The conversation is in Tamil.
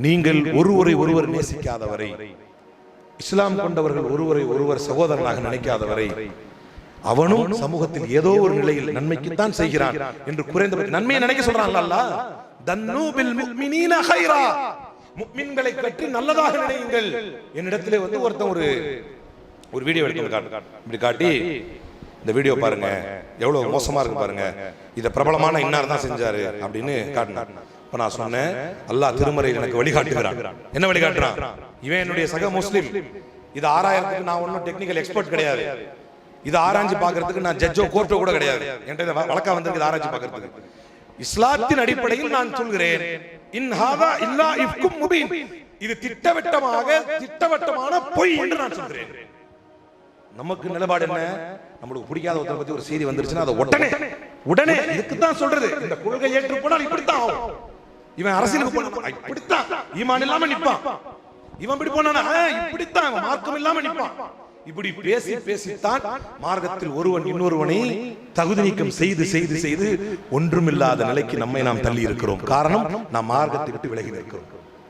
நீங்கள் ஒருவரை ஒருவர் நேசிக்காதவரை, இஸ்லாம் கொண்டவர்கள் ஒருவரை ஒருவர் சகோதரனாக நினைக்காதவரை, அவனும் சமூகத்தில் ஏதோ ஒரு நிலையில் நன்மைக்குத்தான் செய்கிறான் என்று குறைந்தபட்ச நன்மையை நினைக்க சொல்றான் அல்லாஹ். தன்னு பில் முஃமினீன கைரா, முஃமின்களை பற்றி நல்லதாக நினையுங்கள். என்னிடத்திலே ஒருத்தன் ஒரு வீடியோ எடுத்து இப்படி காட்டி, இந்த வீடியோ பாருங்க எவ்வளவு மோசமா இருக்கு பாருங்க, இத பிரபலமான இன்னார் தான் செஞ்சாரு அப்படின்னு காட்டினார். இப்ப நான் சொன்னேன், அல்லாஹ் திருமறையில் எனக்கு வழிகாட்டுகிறான். என்ன வழிகாட்டுறான்? இவன் என்னுடைய சக முஸ்லிம், இது ஆராயறதுக்கு நான் ஒன்னும் டெக்னிக்கல் எக்ஸ்பர்ட் கிடையாது, இது ஆராய்ச்சி பாக்குறதுக்கு நான் ஜட்ஜோ கோர்ட்டோ கூட கிடையாது, என்கிட்ட வழக்கா வந்திருக்கு ஆராய்ச்சி பாக்குறதுக்கு. இஸ்லாத்தின் அடிப்படையில் நான் சொல்கிறேன், இன் ஹாதா இல்லா இஃப்கும் முபீன், இது திட்டவட்டமான பொய் என்று நான் சொல்கிறேன். நமக்கு நிலைப்பாடு என்ன? நம்மளுக்கு பிடிக்காத ஒருத்தரை பத்தி ஒரு செய்தி வந்துருச்சுன்னா அதை உடனே இதுக்கு தான் சொல்றது, இந்த கொள்கை ஏற்று போனால் இப்படித்தான் ஆகும், இவன் அரசியலுக்கு போனா இப்படித்தான் ஈமான் இல்லாம நிப்பான், இவன் இப்படி போனா இப்படித்தான் மார்க்கம் இல்லாம நிப்பான். இப்படி பேசித்தான் மார்க்கத்தில் ஒருவன் இன்னொருவனை தகுதி நீக்கம் செய்து ஒன்றுமில்லாத நிலைக்கு நம்மை நாம் தள்ளி இருக்கிறோம். காரணம், நாம் மார்க்கத்தை விட்டு விலகி இருக்கிறோம்.